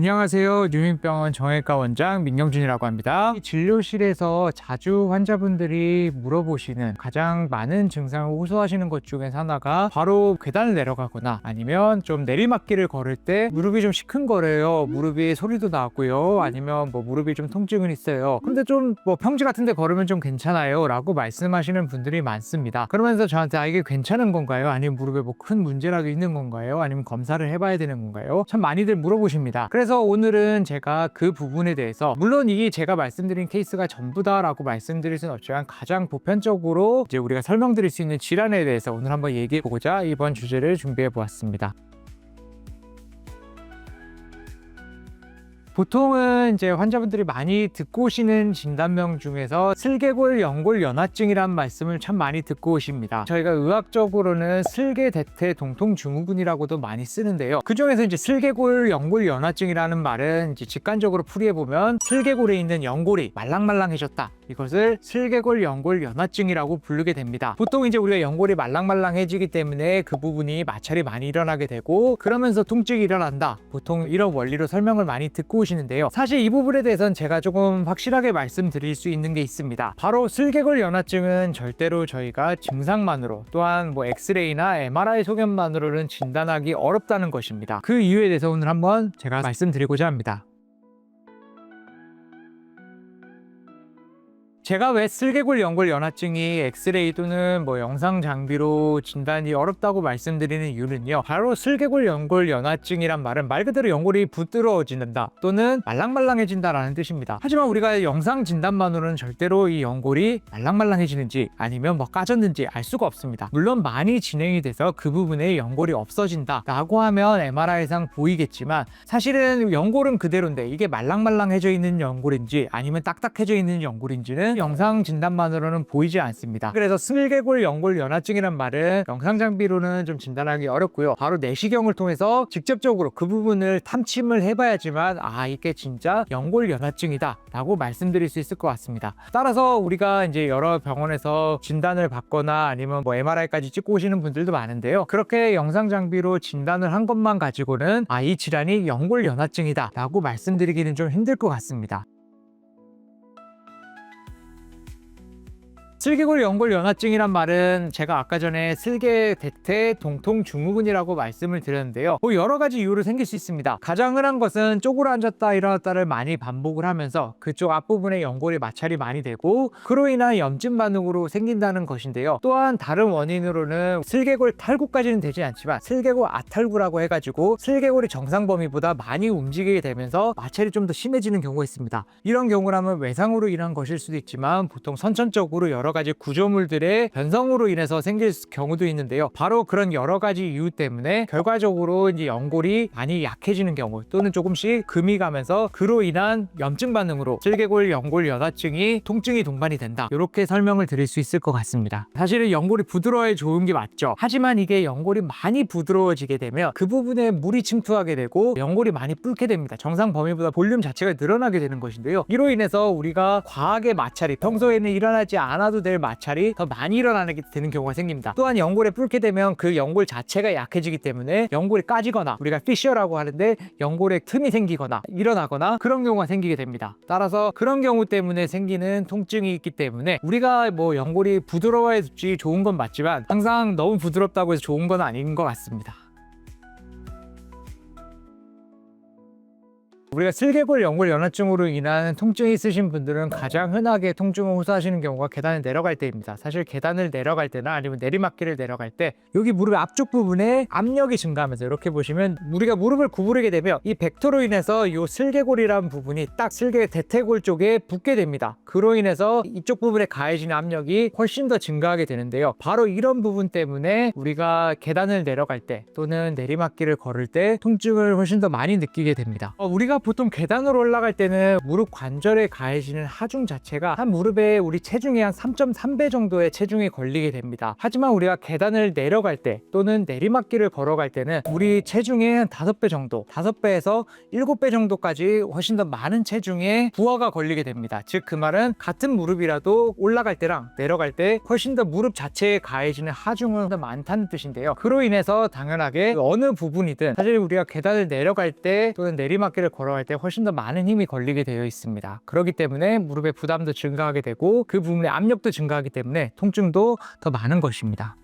안녕하세요. 뉴민병원 정형외과 원장 민경준이라고 합니다. 이 진료실에서 자주 환자분들이 물어보시는 가장 많은 증상을 호소하시는 것 중에 하나가 바로 계단을 내려가거나 아니면 좀 내리막길을 걸을 때 무릎이 좀 시큰거려요. 무릎이 소리도 나고요. 아니면 무릎이 좀 통증은 있어요. 근데 좀 평지 같은 데 걸으면 좀 괜찮아요 라고 말씀하시는 분들이 많습니다. 그러면서 저한테 이게 괜찮은 건가요? 아니면 무릎에 큰 문제라도 있는 건가요? 아니면 검사를 해봐야 되는 건가요? 참 많이들 물어보십니다. 그래서 오늘은 제가 그 부분에 대해서, 물론 이게 제가 말씀드린 케이스가 전부다라고 말씀드릴 수는 없지만 가장 보편적으로 이제 우리가 설명드릴 수 있는 질환에 대해서 오늘 한번 얘기해 보고자 이번 주제를 준비해 보았습니다. 보통은 이제 환자분들이 많이 듣고 오시는 진단명 중에서 슬개골 연골 연화증이란 말씀을 참 많이 듣고 오십니다. 저희가 의학적으로는 슬개대퇴 동통증후군이라고도 많이 쓰는데요. 그 중에서 이제 슬개골 연골 연화증이라는 말은 이제 직관적으로 풀이해 보면 슬개골에 있는 연골이 말랑말랑해졌다. 이것을 슬개골 연골 연화증이라고 부르게 됩니다. 보통 이제 우리가 연골이 말랑말랑해지기 때문에 그 부분이 마찰이 많이 일어나게 되고 그러면서 통증이 일어난다. 보통 이런 원리로 설명을 많이 듣고 오시는데요. 사실 이 부분에 대해서는 제가 조금 확실하게 말씀드릴 수 있는 게 있습니다. 바로 슬개골 연화증은 절대로 저희가 증상만으로, 또한 엑스레이나 MRI 소견만으로는 진단하기 어렵다는 것입니다. 그 이유에 대해서 오늘 한번 제가 말씀드리고자 합니다. 제가 왜 슬개골 연골 연화증이 엑스레이 또는 영상 장비로 진단이 어렵다고 말씀드리는 이유는요, 바로 슬개골 연골 연화증이란 말은 말 그대로 연골이 부드러워진다 또는 말랑말랑해진다 라는 뜻입니다. 하지만 우리가 영상 진단만으로는 절대로 이 연골이 말랑말랑해지는지 아니면 까졌는지 알 수가 없습니다. 물론 많이 진행이 돼서 그 부분에 연골이 없어진다 라고 하면 MRI상 보이겠지만, 사실은 연골은 그대로인데 이게 말랑말랑해져 있는 연골인지 아니면 딱딱해져 있는 연골인지는 영상 진단만으로는 보이지 않습니다. 그래서 슬개골 연골 연화증이란 말은 영상 장비로는 좀 진단하기 어렵고요. 바로 내시경을 통해서 직접적으로 그 부분을 탐침을 해봐야지만 이게 진짜 연골 연화증이다 라고 말씀드릴 수 있을 것 같습니다. 따라서 우리가 이제 여러 병원에서 진단을 받거나 아니면 MRI까지 찍고 오시는 분들도 많은데요, 그렇게 영상 장비로 진단을 한 것만 가지고는 이 질환이 연골 연화증이다 라고 말씀드리기는 좀 힘들 것 같습니다. 슬개골 연골 연화증이란 말은 제가 아까 전에 슬개대퇴 동통증후군이라고 말씀을 드렸는데요, 여러 가지 이유로 생길 수 있습니다. 가장 흔한 것은 쪼그려 앉았다 일어났다를 많이 반복을 하면서 그쪽 앞부분에 연골이 마찰이 많이 되고 그로 인한 염증 반응으로 생긴다는 것인데요, 또한 다른 원인으로는 슬개골 탈구까지는 되지 않지만 슬개골 아탈구라고 해가지고 슬개골이 정상 범위보다 많이 움직이게 되면서 마찰이 좀 더 심해지는 경우가 있습니다. 이런 경우라면 외상으로 인한 것일 수도 있지만 보통 선천적으로 여러 가지 구조물들의 변성으로 인해서 생길 경우도 있는데요, 바로 그런 여러 가지 이유 때문에 결과적으로 이제 연골이 많이 약해지는 경우 또는 조금씩 금이 가면서 그로 인한 염증 반응으로 슬개골 연골 연화증이 통증이 동반이 된다, 이렇게 설명을 드릴 수 있을 것 같습니다. 사실은 연골이 부드러워야 좋은 게 맞죠. 하지만 이게 연골이 많이 부드러워지게 되면 그 부분에 물이 침투하게 되고 연골이 많이 뿔게 됩니다. 정상 범위보다 볼륨 자체가 늘어나게 되는 것인데요, 이로 인해서 우리가 과하게 마찰이, 평소에는 일어나지 않아도 될 마찰이 더 많이 일어나게 되는 경우가 생깁니다. 또한 연골에 뿔게 되면 그 연골 자체가 약해지기 때문에 연골이 까지거나, 우리가 피셔라고 하는데 연골에 틈이 생기거나 일어나거나 그런 경우가 생기게 됩니다. 따라서 그런 경우 때문에 생기는 통증이 있기 때문에 우리가 연골이 부드러워야지 좋은 건 맞지만 항상 너무 부드럽다고 해서 좋은 건 아닌 것 같습니다. 우리가 슬개골 연골 연화증으로 인한 통증이 있으신 분들은 가장 흔하게 통증을 호소하시는 경우가 계단을 내려갈 때입니다. 사실 계단을 내려갈 때나 아니면 내리막길을 내려갈 때 여기 무릎 앞쪽 부분에 압력이 증가하면서, 이렇게 보시면 우리가 무릎을 구부리게 되면 이 벡터로 인해서 이 슬개골이라는 부분이 딱 슬개 대퇴골 쪽에 붙게 됩니다. 그로 인해서 이쪽 부분에 가해지는 압력이 훨씬 더 증가하게 되는데요, 바로 이런 부분 때문에 우리가 계단을 내려갈 때 또는 내리막길을 걸을 때 통증을 훨씬 더 많이 느끼게 됩니다. 우리가 보통 계단으로 올라갈 때는 무릎 관절에 가해지는 하중 자체가 한 무릎에 우리 체중의 한 3.3배 정도의 체중이 걸리게 됩니다. 하지만 우리가 계단을 내려갈 때 또는 내리막길을 걸어갈 때는 우리 체중의 한 5배 정도, 5배에서 7배 정도까지 훨씬 더 많은 체중의 부하가 걸리게 됩니다. 즉 그 말은 같은 무릎이라도 올라갈 때랑 내려갈 때 훨씬 더 무릎 자체에 가해지는 하중은 더 많다는 뜻인데요, 그로 인해서 당연하게 어느 부분이든 사실 우리가 계단을 내려갈 때 또는 내리막길을 걸어 내려갈 때 훨씬 더 많은 힘이 걸리게 되어 있습니다. 그렇기 때문에 무릎의 부담도 증가하게 되고 그 부분의 압력도 증가하기 때문에 통증도 더 많은 것입니다.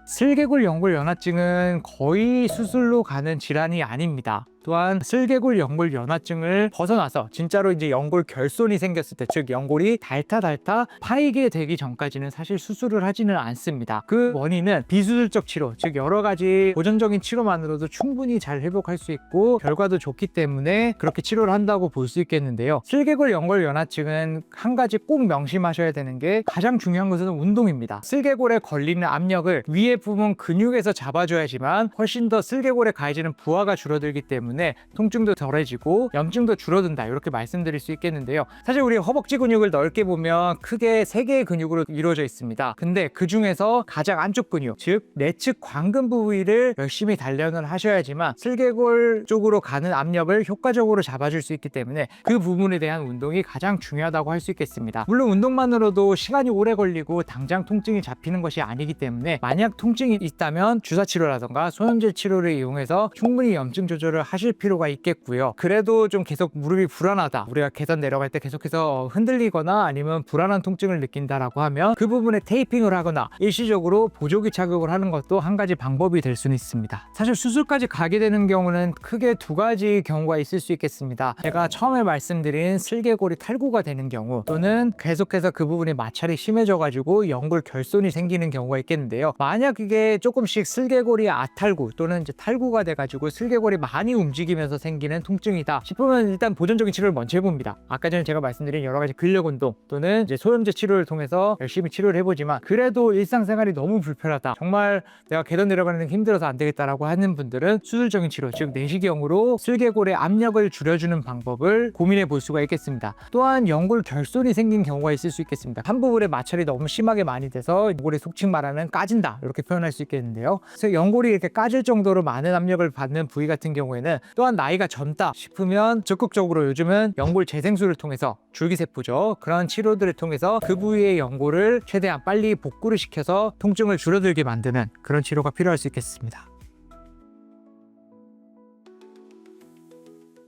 슬개골 연골 연화증은 거의 수술로 가는 질환이 아닙니다. 또한 슬개골 연골 연화증을 벗어나서 진짜로 이제 연골 결손이 생겼을 때, 즉 연골이 닳아 파이게 되기 전까지는 사실 수술을 하지는 않습니다. 그 원인은 비수술적 치료, 즉 여러 가지 보존적인 치료만으로도 충분히 잘 회복할 수 있고 결과도 좋기 때문에 그렇게 치료를 한다고 볼 수 있겠는데요. 슬개골 연골 연화증은 한 가지 꼭 명심하셔야 되는 게, 가장 중요한 것은 운동입니다. 슬개골에 걸리는 압력을 위에 부분 근육에서 잡아줘야지만 훨씬 더 슬개골에 가해지는 부하가 줄어들기 때문에 통증도 덜해지고 염증도 줄어든다, 이렇게 말씀드릴 수 있겠는데요. 사실 우리 허벅지 근육을 넓게 보면 크게 3개의 근육으로 이루어져 있습니다. 근데 그 중에서 가장 안쪽 근육, 즉 내측 광근 부위를 열심히 단련을 하셔야지만 슬개골 쪽으로 가는 압력을 효과적으로 잡아줄 수 있기 때문에 그 부분에 대한 운동이 가장 중요하다고 할 수 있겠습니다. 물론 운동만으로도 시간이 오래 걸리고 당장 통증이 잡히는 것이 아니기 때문에, 만약 통증이 있다면 주사 치료라던가 소염제 치료를 이용해서 충분히 염증 조절을 하실 필요가 있겠고요. 그래도 좀 계속 무릎이 불안하다, 우리가 계단 내려갈 때 계속해서 흔들리거나 아니면 불안한 통증을 느낀다라고 하면 그 부분에 테이핑을 하거나 일시적으로 보조기 착용을 하는 것도 한 가지 방법이 될 수는 있습니다. 사실 수술까지 가게 되는 경우는 크게 2가지 경우가 있을 수 있겠습니다. 제가 처음에 말씀드린 슬개골이 탈구가 되는 경우, 또는 계속해서 그 부분이 마찰이 심해져 가지고 연골 결손이 생기는 경우가 있겠는데요. 만약 이게 조금씩 슬개골이 아탈구 또는 이제 탈구가 돼 가지고 슬개골이 많이 움직이면서 생기는 통증이다 싶으면 일단 보존적인 치료를 먼저 해봅니다. 아까 전에 제가 말씀드린 여러 가지 근력 운동 또는 이제 소염제 치료를 통해서 열심히 치료를 해보지만 그래도 일상생활이 너무 불편하다, 정말 내가 계단 내려가는 게 힘들어서 안 되겠다라고 하는 분들은 수술적인 치료, 즉 내시경으로 슬개골의 압력을 줄여주는 방법을 고민해 볼 수가 있겠습니다. 또한 연골 결손이 생긴 경우가 있을 수 있겠습니다. 한 부분에 마찰이 너무 심하게 많이 돼서 연골이 속칭 말하는 까진다, 이렇게 표현할 수 있겠는데요. 그래서 연골이 이렇게 까질 정도로 많은 압력을 받는 부위 같은 경우에는, 또한 나이가 젊다 싶으면 적극적으로 요즘은 연골 재생술을 통해서, 줄기세포죠, 그런 치료들을 통해서 그 부위의 연골을 최대한 빨리 복구를 시켜서 통증을 줄어들게 만드는 그런 치료가 필요할 수 있겠습니다.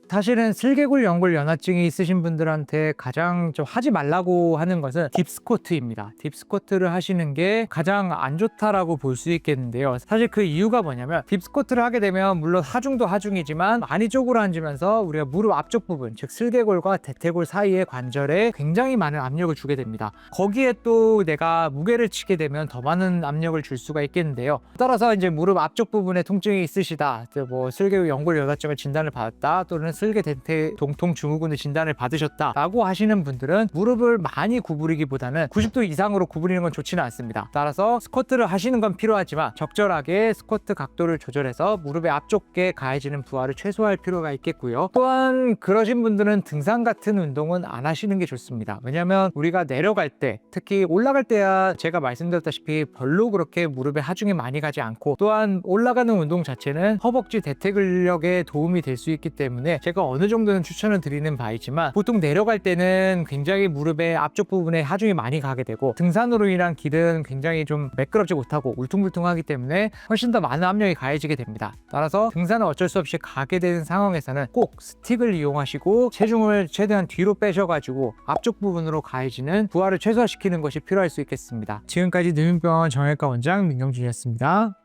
사실은 슬개골 연골 연화증이 있으신 분들한테 가장 좀 하지 말라고 하는 것은 딥스쿼트입니다. 딥스쿼트를 하시는 게 가장 안 좋다라고 볼 수 있겠는데요. 사실 그 이유가 뭐냐면, 딥스쿼트를 하게 되면 물론 하중도 하중이지만 많이 쪼그라앉으면서 우리가 무릎 앞쪽 부분, 즉 슬개골과 대퇴골 사이의 관절에 굉장히 많은 압력을 주게 됩니다. 거기에 또 내가 무게를 치게 되면 더 많은 압력을 줄 수가 있겠는데요. 따라서 이제 무릎 앞쪽 부분에 통증이 있으시다, 뭐 슬개골 연골 연화증을 진단을 받았다, 또는 슬개 대퇴 동통 증후군의 진단을 받으셨다 라고 하시는 분들은 무릎을 많이 구부리기보다는 90도 이상으로 구부리는 건 좋지는 않습니다. 따라서 스쿼트를 하시는 건 필요하지만 적절하게 스쿼트 각도를 조절해서 무릎의 앞쪽에 가해지는 부하를 최소화할 필요가 있겠고요. 또한 그러신 분들은 등산 같은 운동은 안 하시는 게 좋습니다. 왜냐하면 우리가 내려갈 때, 특히 올라갈 때야 제가 말씀드렸다시피 별로 그렇게 무릎에 하중이 많이 가지 않고, 또한 올라가는 운동 자체는 허벅지 대퇴 근력에 도움이 될 수 있기 때문에 제가 어느 정도는 추천을 드리는 바이지만, 보통 내려갈 때는 굉장히 무릎의 앞쪽 부분에 하중이 많이 가게 되고, 등산으로 인한 길은 굉장히 좀 매끄럽지 못하고 울퉁불퉁하기 때문에 훨씬 더 많은 압력이 가해지게 됩니다. 따라서 등산은 어쩔 수 없이 가게 되는 상황에서는 꼭 스틱을 이용하시고 체중을 최대한 뒤로 빼셔가지고 앞쪽 부분으로 가해지는 부하를 최소화시키는 것이 필요할 수 있겠습니다. 지금까지 느림병원 정형외과 원장 민경준이었습니다.